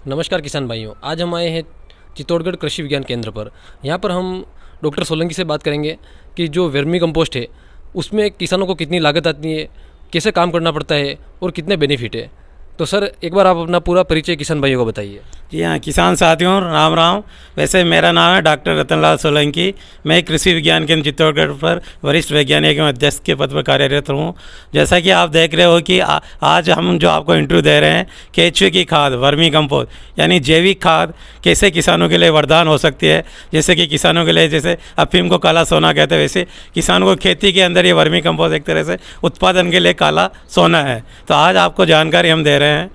नमस्कार किसान भाइयों, आज हम आए हैं चित्तौड़गढ़ कृषि विज्ञान केंद्र पर। यहाँ पर हम डॉक्टर सोलंकी से बात करेंगे कि जो वर्मी कंपोस्ट है उसमें किसानों को कितनी लागत आती है, कैसे काम करना पड़ता है और कितने बेनिफिट है। तो सर, एक बार आप अपना पूरा परिचय किसान भाइयों को बताइए। जी हाँ, किसान साथियों राम राम। वैसे मेरा नाम है डॉक्टर रतनलाल सोलंकी। मैं कृषि विज्ञान केंद्र चित्तौड़गढ़ पर वरिष्ठ वैज्ञानिक एवं अध्यक्ष के पद पर कार्यरत हूँ। जैसा कि आप देख रहे हो कि आज हम जो आपको इंटरव्यू दे रहे हैं, केचुए की खाद वर्मी कंपोस्ट यानी जैविक खाद कैसे किसानों के लिए वरदान हो सकती है। जैसे कि किसानों के लिए जैसे अफीम को काला सोना कहते हैं, वैसे किसानों को खेती के अंदर ये वर्मी कंपोस्ट एक तरह से उत्पादन के लिए काला सोना है। तो आज आपको जानकारी हम दे रहे हैं।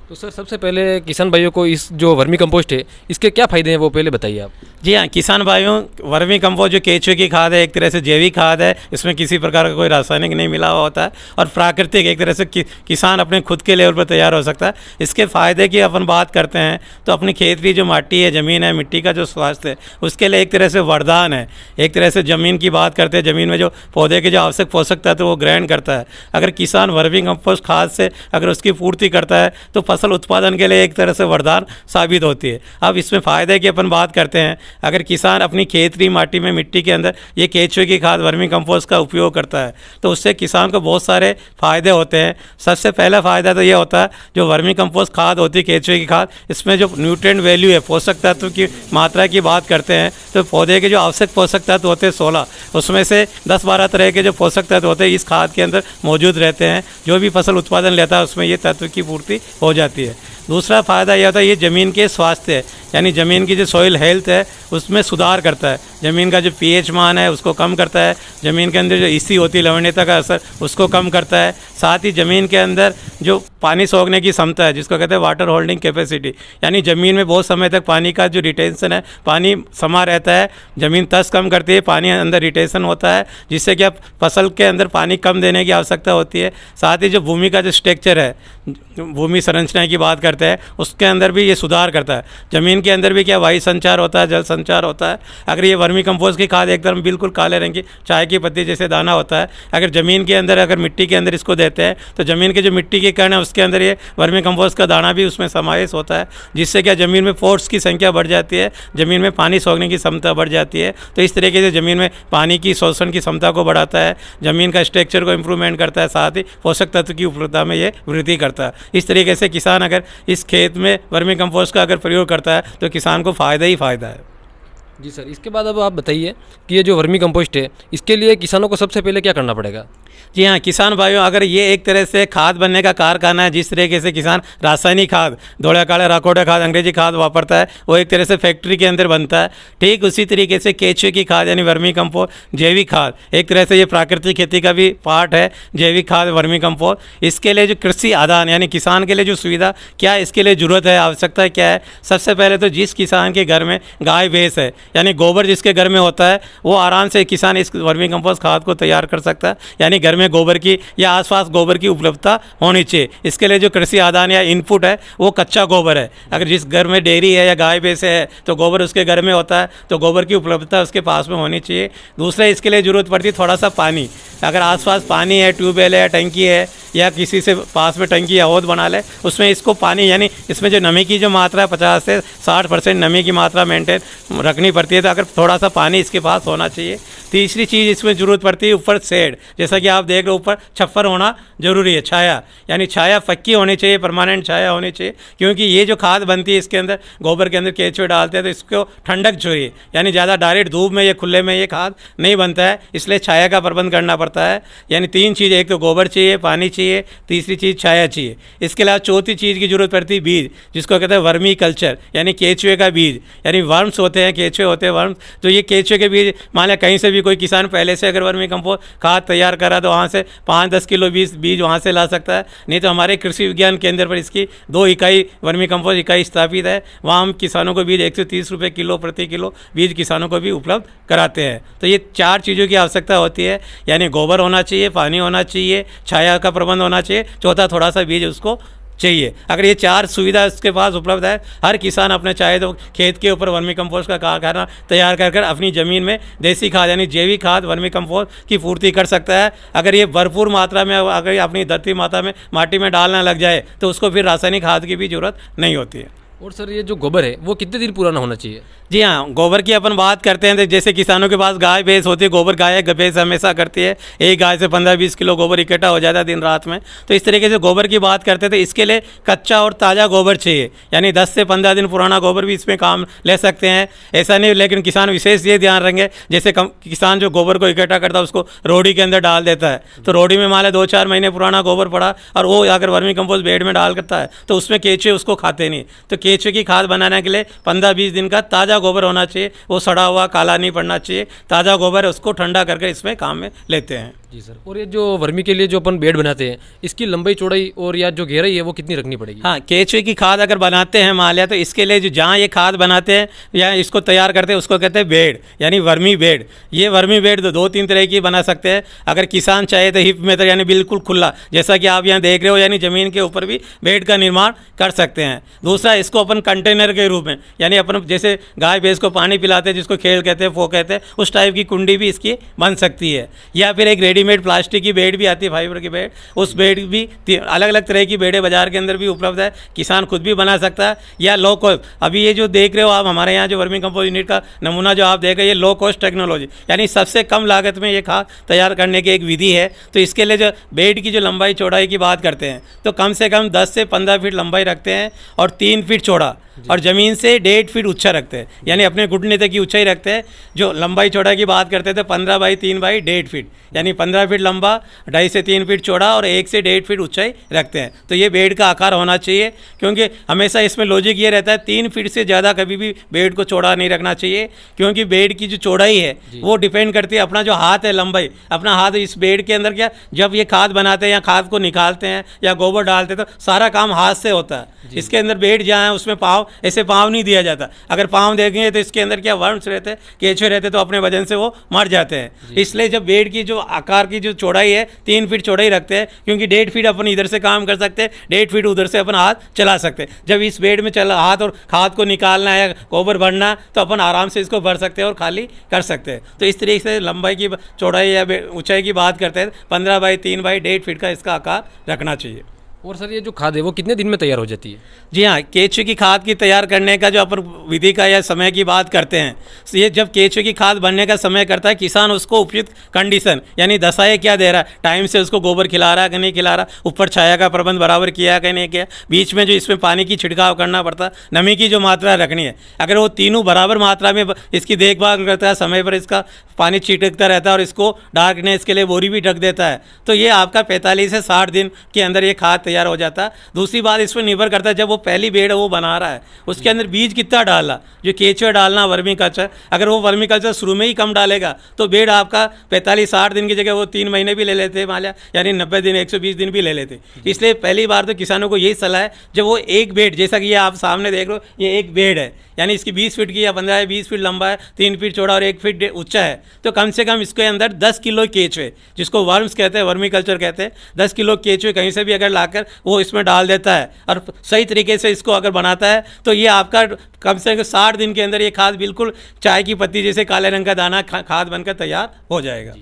तो सर, सबसे पहले किसान भाइयों को इस जो वर्मी कंपोस्ट है इसके क्या फ़ायदे हैं वो पहले बताइए आप। जी हाँ, किसान भाइयों, वर्मी कंपोस्ट जो केचुए की खाद है एक तरह से जैविक खाद है। इसमें किसी प्रकार का कोई रासायनिक नहीं मिला हुआ होता है और प्राकृतिक एक तरह से किसान अपने खुद के लेवल पर तैयार हो सकता है। इसके फ़ायदे की अपन बात करते हैं तो अपनी खेत की जो माटी है, ज़मीन है, मिट्टी का जो स्वास्थ्य है उसके लिए एक तरह से वरदान है। एक तरह से ज़मीन की बात करते हैं, ज़मीन में जो पौधे के जो आवश्यक पोषक तत्व वो ग्रहण करता है। अगर किसान वर्मी कंपोस्ट खाद से अगर उसकी पूर्ति करता है तो फसल उत्पादन के लिए एक तरह से वरदान साबित होती है। अब इसमें फ़ायदे की अपन बात करते हैं। अगर किसान अपनी खेत की माटी में, मिट्टी के अंदर ये केचुए की खाद वर्मी कंपोस्ट का उपयोग करता है तो उससे किसान को बहुत सारे फ़ायदे होते हैं। सबसे पहला फ़ायदा तो ये होता है, जो वर्मी कंपोस्ट खाद होती है केचुए की खाद, इसमें जो न्यूट्रिएंट वैल्यू है, पोषक तत्व की मात्रा की बात करते हैं तो पौधे के जो आवश्यक पोषक तत्व होते हैं 16, उसमें से 10-12 तरह के जो पोषक तत्व होते हैं इस खाद के अंदर मौजूद रहते हैं। जो भी फसल उत्पादन लेता है उसमें ये तत्व की पूर्ति हो जाती है। दूसरा फ़ायदा यह होता है, ये ज़मीन के स्वास्थ्य है, यानी ज़मीन की जो सॉइल हेल्थ है उसमें सुधार करता है। ज़मीन का जो पीएच मान है उसको कम करता है। ज़मीन के अंदर जो ईसी होती है, लवणीयता का असर, उसको कम करता है। साथ ही ज़मीन के अंदर जो पानी सोखने की क्षमता है, जिसको कहते हैं वाटर होल्डिंग कैपेसिटी, यानी ज़मीन में बहुत समय तक पानी का जो रिटेंशन है, पानी समा रहता है। ज़मीन तस कम करती है, पानी अंदर रिटेंशन होता है, जिससे कि अब फसल के अंदर पानी कम देने की आवश्यकता होती है। साथ ही जो भूमि का जो स्ट्रक्चर है, भूमि संरचना की बात करते हैं, उसके अंदर भी ये सुधार करता है। ज़मीन के अंदर भी क्या वायु संचार होता है, जल संचार होता है। अगर ये वर्मी कंपोस्ट की खाद एकदम बिल्कुल काले रंग की चाय की पत्ती जैसे दाना होता है, अगर ज़मीन के अंदर, अगर मिट्टी के अंदर इसको देते हैं तो ज़मीन के जो मिट्टी के कण है उसके अंदर ये वर्मी कंपोस्ट का दाना भी उसमें समावेश होता है, जिससे क्या ज़मीन में पोर्स की संख्या बढ़ जाती है, ज़मीन में पानी सोखने की क्षमता बढ़ जाती है। तो इस तरीके से ज़मीन में पानी की शोषण की क्षमता को बढ़ाता है, ज़मीन का स्ट्रक्चर को इम्प्रूवमेंट करता है, साथ ही पोषक तत्व की उपलब्धता में ये वृद्धि करता है। इस तरीके से किसान अगर इस खेत में वर्मी कंपोस्ट का अगर प्रयोग करता है तो किसान को फ़ायदा ही फ़ायदा है। जी सर, इसके बाद अब आप बताइए कि ये जो वर्मी कंपोस्ट है इसके लिए किसानों को सबसे पहले क्या करना पड़ेगा। जी हाँ, किसान भाइयों, अगर ये एक तरह से खाद बनने का कारखाना है, जिस तरीके से किसान रासायनिक खाद, धोड़ा काला राकोटा खाद, अंग्रेजी खाद वापरता है, वो एक तरह से फैक्ट्री के अंदर बनता है। ठीक उसी तरीके से केचुए की खाद यानी वर्मी कंपोस्ट जैविक खाद, एक तरह से ये प्राकृतिक खेती का भी पार्ट है। जैविक खाद वर्मी कंपोस्ट, इसके लिए जो कृषि आदान यानी किसान के लिए जो सुविधा क्या है, इसके लिए ज़रूरत है, आवश्यकता क्या है। सबसे पहले तो जिस किसान के घर में गाय भैंस है, यानी गोबर जिसके घर में होता है, वो आराम से किसान इस वर्मी कंपोस्ट खाद को तैयार कर सकता है। यानी घर में गोबर की या आसपास गोबर की उपलब्धता होनी चाहिए। इसके लिए जो कृषि आदान या इनपुट है वो कच्चा गोबर है। अगर जिस घर में डेयरी है या गाय भैंस है तो गोबर उसके घर में होता है, तो गोबर की उपलब्धता उसके पास में होनी चाहिए। दूसरा, इसके लिए ज़रूरत पड़ती है थोड़ा सा पानी। अगर आसपास पानी है, ट्यूबवेल है या टंकी है, या किसी से पास में टंकी या हौद बना ले, उसमें इसको पानी यानी इसमें जो नमी की जो मात्रा है 50 से 60% नमी की मात्रा मेंटेन रखनी पड़ती है। तो अगर थोड़ा सा पानी इसके पास होना चाहिए। तीसरी चीज़ इसमें ज़रूरत पड़ती है ऊपर शेड, जैसा कि आप देख रहे हो ऊपर छप्पर होना ज़रूरी है। छाया यानी छाया पक्की होनी चाहिए, परमानेंट छाया होनी चाहिए, क्योंकि ये जो खाद बनती है इसके अंदर गोबर के अंदर केचुए डालते हैं तो इसको ठंडक चाहिए, यानी ज़्यादा डायरेक्ट धूप में या खुले में ये खाद नहीं बनता है, इसलिए छाया का प्रबंध करना पड़ता है। यानी 3 चीज़, एक तो गोबर चाहिए, पानी चाहिए, तीसरी चीज़ छाया चाहिए। इसके अलावा चौथी चीज़ की ज़रूरत पड़ती है बीज, जिसको कहते हैं वर्मी कल्चर, यानी केचुए का बीज, यानी वर्म्स होते हैं, केचुए होते हैं वर्म्स। तो ये केचुए के बीज मान लिया कहीं से भी कोई किसान पहले से अगर वर्मी कंपोस्ट खाद तैयार करा तो वहाँ से 5-10 किलो बीज वहाँ से ला सकता है। नहीं तो हमारे कृषि विज्ञान केंद्र पर इसकी 2 इकाई वर्मी कंपोस्ट इकाई स्थापित है। वहाँ हम किसानों को बीज 130 रुपये किलो प्रति किलो बीज किसानों को भी उपलब्ध कराते हैं। तो ये 4 चीज़ों की आवश्यकता होती है, यानी गोबर होना चाहिए, पानी होना चाहिए, छाया का प्रबंध होना चाहिए, चौथा थोड़ा सा बीज उसको चाहिए। अगर ये 4 सुविधा उसके पास उपलब्ध है, हर किसान अपने चाहे तो खेत के ऊपर वर्मी कंपोस्ट का कारखाना तैयार कर अपनी ज़मीन में देसी खाद यानी जैविक खाद वर्मी कंपोस्ट की पूर्ति कर सकता है। अगर ये भरपूर मात्रा में अगर अपनी धरती माता में माटी में डालना लग जाए तो उसको फिर रासायनिक खाद की भी ज़रूरत नहीं होती है। और सर ये जो गोबर है वो कितने दिन पुराना होना चाहिए? जी हाँ, गोबर की अपन बात करते हैं तो जैसे किसानों के पास गाय भैंस होती है, गोबर गाय भैंस हमेशा करती है, एक गाय से 15-20 किलो गोबर इकट्ठा हो जाता है दिन रात में। तो इस तरीके से गोबर की बात करते हैं तो इसके लिए कच्चा और ताज़ा गोबर चाहिए, यानी 10 से 15 दिन पुराना गोबर भी इसमें काम ले सकते हैं, ऐसा नहीं। लेकिन किसान विशेष ये ध्यान रखेंगे, जैसे किसान जो गोबर को इकट्ठा करता है उसको रोड़ी के अंदर डाल देता है, तो रोड़ी में मान लो 2-4 महीने पुराना गोबर पड़ा और वो अगर वर्मी कंपोस्ट बेड में डाल करता है तो उसमें केंचुए उसको खाते नहीं। तो केंचुए की खाद बनाने के लिए 15-20 दिन का ताज़ा गोबर होना चाहिए, वो सड़ा हुआ काला नहीं पड़ना चाहिए, ताज़ा गोबर है उसको ठंडा करके इसमें काम में लेते हैं। जी सर। और ये जो वर्मी के लिए जो अपन बेड बनाते हैं इसकी लंबाई चौड़ाई और या जो गहराई है वो कितनी रखनी पड़ेगी? हाँ, केंचुए की खाद अगर बनाते हैं मान लिया तो इसके लिए जो जहाँ ये खाद बनाते हैं या इसको तैयार करते हैं उसको कहते हैं बेड, यानी वर्मी बेड। ये वर्मी बेड 2-3 तरह की बना सकते हैं। अगर किसान चाहे तो हिप मेथड यानी बिल्कुल खुला, जैसा कि आप यहाँ देख रहे हो, यानी ज़मीन के ऊपर भी बेड का निर्माण कर सकते हैं। दूसरा, इसको अपन कंटेनर के रूप में, यानी अपन जैसे गाय भैंस को पानी पिलाते हैं जिसको खेल कहते हैं, फो कहते हैं, उस टाइप की कुंडी भी इसकी बन सकती है। या फिर एक रेडीमेड प्लास्टिक की बेड भी आती है, फाइबर की बेड, उस बेड भी अलग अलग तरह की बेडें बाजार के अंदर भी उपलब्ध है, किसान खुद भी बना सकता है। या लो कॉस्ट, अभी ये जो देख रहे हो आप हमारे यहाँ जो वर्मी कंपोस्ट यूनिट का नमूना जो आप देख रहे हो, ये लो कॉस्ट टेक्नोलॉजी, यानी सबसे कम लागत में ये खाद तैयार करने की एक विधि है। तो इसके लिए जो बेड की जो लंबाई चौड़ाई की बात करते हैं तो कम से कम 10 से 15 फीट लंबाई रखते हैं और 3 फीट चौड़ा, और ज़मीन से 1.5 फीट ऊंचा रखते हैं, यानी अपने घुटने तक की ऊंचाई रखते हैं। जो लंबाई चौड़ाई की बात करते थे 15 बाई 3 बाई 1.5 फीट, यानी 15 फीट लंबा, 2.5 से 3 फीट चौड़ा और 1 से 1.5 फीट ऊंचाई रखते हैं। तो ये बेड का आकार होना चाहिए, क्योंकि हमेशा इसमें लॉजिक ये रहता है 3 फीट से ज़्यादा कभी भी बेड को चौड़ा नहीं रखना चाहिए, क्योंकि बेड की जो चौड़ाई है वो डिपेंड करती है अपना जो हाथ है लंबाई, अपना हाथ इस बेड के अंदर क्या, जब ये खाद बनाते हैं या खाद को निकालते हैं या गोबर डालते हैं तो सारा काम हाथ से होता है। इसके अंदर बेड जहाँ है उसमें पाँव, ऐसे पाँव नहीं दिया जाता। अगर पाँव देखेंगे तो इसके अंदर क्या वर्म्स रहते हैं, केंचुए रहते हैं, तो अपने वजन से वो मर जाते हैं। इसलिए जब बेड की जो आकार की जो चौड़ाई है 3 फीट चौड़ाई रखते हैं, क्योंकि 1.5 फीट अपन इधर से काम कर सकते हैं, 1.5 फीट उधर से अपन हाथ चला सकते हैं। जब इस बेड में चला हाथ और खाद को निकालना है, गोबर भरना, तो अपन आराम से इसको भर सकते हैं और खाली कर सकते हैं। तो इस तरीके से लंबाई की चौड़ाई या ऊंचाई की बात करते हैं 15 बाई 3 बाई 1.5 फीट का इसका आकार रखना चाहिए। और सर ये जो खाद है वो कितने दिन में तैयार हो जाती है? जी हाँ, केंचुए की खाद की तैयार करने का जो अपन विधि का या समय की बात करते हैं, तो ये जब केंचुए की खाद बनने का समय करता है किसान, उसको उपयुक्त कंडीशन यानी दशाएं क्या दे रहा है, टाइम से उसको गोबर खिला रहा है कि नहीं खिला रहा, ऊपर छाया का प्रबंध बराबर किया कि नहीं किया, बीच में जो इसमें पानी की छिड़काव करना पड़ता है, नमी की जो मात्रा रखनी है, अगर वो तीनों बराबर मात्रा में इसकी देखभाल करता है, समय पर इसका पानी छिड़कता रहता है और इसको डार्कनेस के लिए बोरी भी ढक देता है, तो ये आपका 45 से 60 दिन के अंदर ये खाद तैयार हो जाता है। दूसरी बात इसमें निर्भर करता है, जब वो पहली बेड वो बना रहा है उसके अंदर बीज कितना डालना, जो केंचुए डालना वर्मी कल्चर, अगर वो वर्मी कल्चर शुरू में ही कम डालेगा तो बेड आपका 45-60 दिन की जगह वो 3 महीने भी ले लेते माल्या, यानी 90 दिन 120 दिन भी ले लेते। इसलिए पहली बार तो किसानों को यही सलाह है, जब वो एक बेड, जैसा कि ये आप सामने देख रहे हो, ये एक बेड है, यानी इसकी 20 फीट की या 15-20 फीट लंबा है, 3 फीट चौड़ा और 1 फीट ऊंचा है, तो कम से कम इसके अंदर 10 किलो केंचुए, जिसको वर्म्स कहते हैं, वर्मी कल्चर कहते हैं, 10 किलो केंचुए कहीं से भी अगर लाकर वो इसमें डाल देता है और सही तरीके से इसको अगर बनाता है तो ये आपका कम से कम 60 दिन के अंदर ये खाद बिल्कुल चाय की पत्ती जैसे काले रंग का दाना खाद बनकर तैयार हो जाएगा।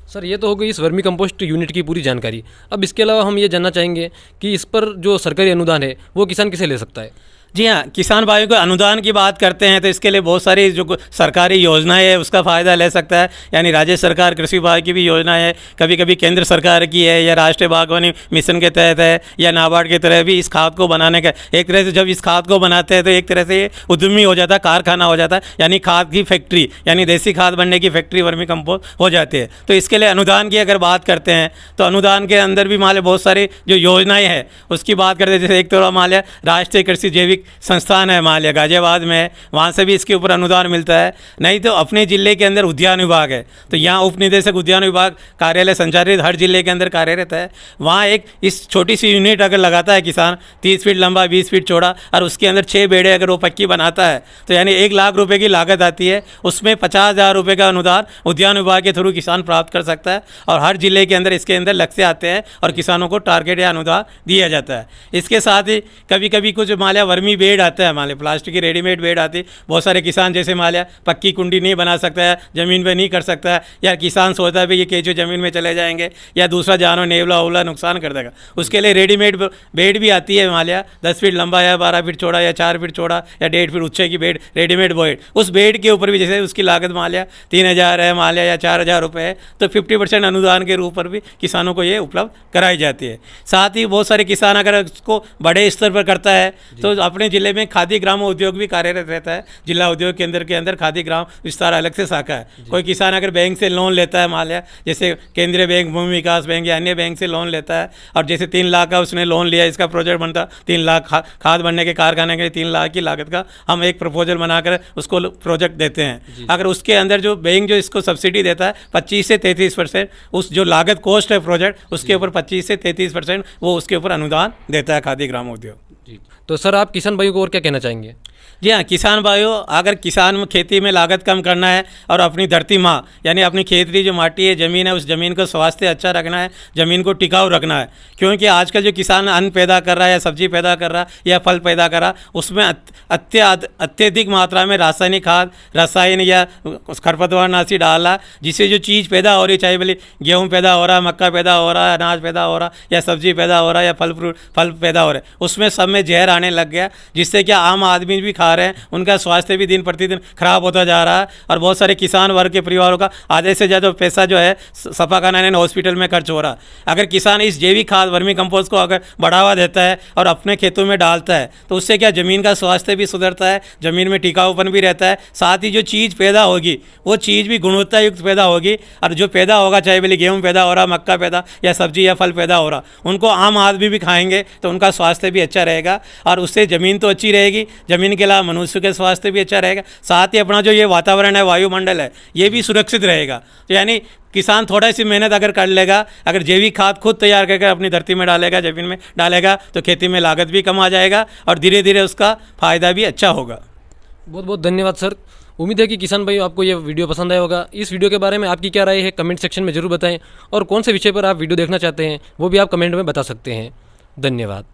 सर ये तो हो गई इस वर्मी कंपोस्ट यूनिट की पूरी जानकारी। अब इसके अलावा हम ये जानना चाहेंगे कि इस पर जो सरकारी अनुदान है वो किसान किसे ले सकता है? जी हाँ, किसान भाइयों को अनुदान की बात करते हैं तो इसके लिए बहुत सारी जो सरकारी योजनाएं है उसका फ़ायदा ले सकता है, यानी राज्य सरकार कृषि विभाग की भी योजना है, कभी कभी केंद्र सरकार की है, या राष्ट्रीय बागवानी मिशन के तहत है, या नाबार्ड की तरह भी इस खाद को बनाने का, एक तरह से जब इस खाद को बनाते हैं तो एक तरह से ये उद्यमी हो जाता है, कारखाना हो जाता है, यानी खाद की फैक्ट्री, यानी देसी खाद बनने की फैक्ट्री वर्मी कंपोस्ट हो जाती है। तो इसके लिए अनुदान की अगर बात करते हैं तो अनुदान के अंदर भी मान लिया बहुत सारी जो योजनाएँ हैं उसकी बात करते हैं। जैसे एक तो मान लिया राष्ट्रीय कृषि जैविक संस्थान है मान लिया गाजियाबाद में, वहाँ से भी इसके ऊपर अनुदान मिलता है। नहीं तो अपने ज़िले के अंदर उद्यान विभाग है, तो यहाँ उप निदेशक उद्यान विभाग कार्यालय संचालित हर जिले के अंदर कार्यरत है, वहाँ एक इस छोटी सी यूनिट अगर लगाता है किसान 30 फीट लंबा 20 फीट चौड़ा और उसके अंदर 6 बेड़े अगर वो पक्की बनाता है तो यानी 1 लाख रुपये की लागत आती है, उसमें 50,000 रुपये का अनुदान उद्यान विभाग के थ्रू किसान प्राप्त कर सकता है। और हर जिले के अंदर इसके अंदर लक्ष्य आते हैं और किसानों को टारगेट या अनुदान दिया जाता है। इसके साथ ही कभी कभी कुछ मान लिया वर्मी डमी बेड आता है, मान लिया प्लास्टिक की रेडीमेड बेड आती है। बहुत सारे किसान जैसे मान लिया पक्की कुंडी नहीं बना सकता है, ज़मीन पे नहीं कर सकता है, या किसान सोचता है भाई ये केंचुए ज़मीन में चले जाएंगे या दूसरा जानवर नेवला उवला नुकसान कर देगा, उसके लिए रेडीमेड बेड भी आती है। मान लिया 10 फीट लंबा या 12 फीट चौड़ा या 4 फीट चौड़ा या 1.5 फीट ऊंचे की बेड, रेडीमेड बेड। उस बेड के ऊपर भी जैसे उसकी लागत मान लिया 3,000 है, मान लिया या 4,000 रुपये है, तो 50% अनुदान के रूप पर भी किसानों को ये उपलब्ध कराई जाती है। साथ ही बहुत सारे किसान अगर उसको बड़े स्तर पर करता है तो अपने ज़िले में खादी ग्राम उद्योग भी कार्यरत रहता है। जिला उद्योग केंद्र के अंदर खादी ग्राम विस्तार अलग से शाखा है। कोई किसान अगर बैंक से लोन लेता है, मान लिया जैसे केंद्रीय बैंक, भूमि विकास बैंक या अन्य बैंक से लोन लेता है, और जैसे 3 लाख का उसने लोन लिया, इसका प्रोजेक्ट बनता 3 लाख खाद बनने के कारखाने के 3 लाख की लागत का हम एक प्रपोजल बनाकर उसको प्रोजेक्ट देते हैं। अगर उसके अंदर जो बैंक जो इसको सब्सिडी देता है 25 से 33%, उस जो लागत कॉस्ट है प्रोजेक्ट उसके ऊपर 25 से 33% वो उसके ऊपर अनुदान देता है खादी ग्राम उद्योग। जी, तो सर आप किसान भाइयों को और क्या कहना चाहेंगे? जी हाँ, किसान भाइयों, अगर किसान खेती में लागत कम करना है और अपनी धरती माँ यानी अपनी खेत की जो माटी है, ज़मीन है, उस ज़मीन को स्वास्थ्य अच्छा रखना है, ज़मीन को टिकाऊ रखना है। क्योंकि आजकल जो किसान अन्न पैदा कर रहा है या सब्जी पैदा कर रहा है या फल पैदा कर रहा है उसमें अत्यधिक मात्रा में रासायनिक खाद, रसायन या खरपतवारनाशी डाला, जिससे जो चीज़ पैदा हो रही, चाहे भले गेहूँ पैदा हो रहा है, मक्का पैदा हो रहा है, अनाज पैदा हो रहा है या सब्जी पैदा हो रहा है या फल पैदा हो रहा है, उसमें सब में जहर आने लग गया, जिससे कि आम आदमी भी खा रहे हैं, उनका स्वास्थ्य भी दिन प्रतिदिन खराब होता जा रहा है। और बहुत सारे किसान वर्ग के परिवारों का आधे से ज़्यादा पैसा जो है सफा खाना हॉस्पिटल में खर्च हो रहा है। अगर किसान इस जैविक खाद वर्मी कंपोस्ट को अगर बढ़ावा देता है और अपने खेतों में डालता है तो उससे क्या ज़मीन का स्वास्थ्य भी सुधरता है, ज़मीन में टिकाऊपन भी रहता है, साथ ही जो चीज़ पैदा होगी वो चीज़ भी गुणवत्ता युक्त पैदा होगी। और जो पैदा होगा, चाहे भले गेहूँ पैदा हो रहा, मक्का पैदा या सब्जी या फल पैदा हो रहा, उनको आम आदमी भी खाएंगे तो उनका स्वास्थ्य भी अच्छा रहेगा और उससे ज़मीन तो अच्छी रहेगी, ज़मीन के अलावा मनुष्य के स्वास्थ्य भी अच्छा रहेगा, साथ ही अपना जो ये वातावरण है, वायुमंडल है, ये भी सुरक्षित रहेगा। तो यानी किसान थोड़ा सी मेहनत अगर कर लेगा, अगर जैविक खाद खुद तैयार करके अपनी धरती में डालेगा, ज़मीन में डालेगा, तो खेती में लागत भी कम आ जाएगा और धीरे धीरे उसका फ़ायदा भी अच्छा होगा। बहुत बहुत धन्यवाद सर। उम्मीद है कि किसान भाई आपको ये वीडियो पसंद आया होगा। इस वीडियो के बारे में आपकी क्या राय है कमेंट सेक्शन में ज़रूर बताएं, और कौन से विषय पर आप वीडियो देखना चाहते हैं वो भी आप कमेंट में बता सकते हैं। धन्यवाद।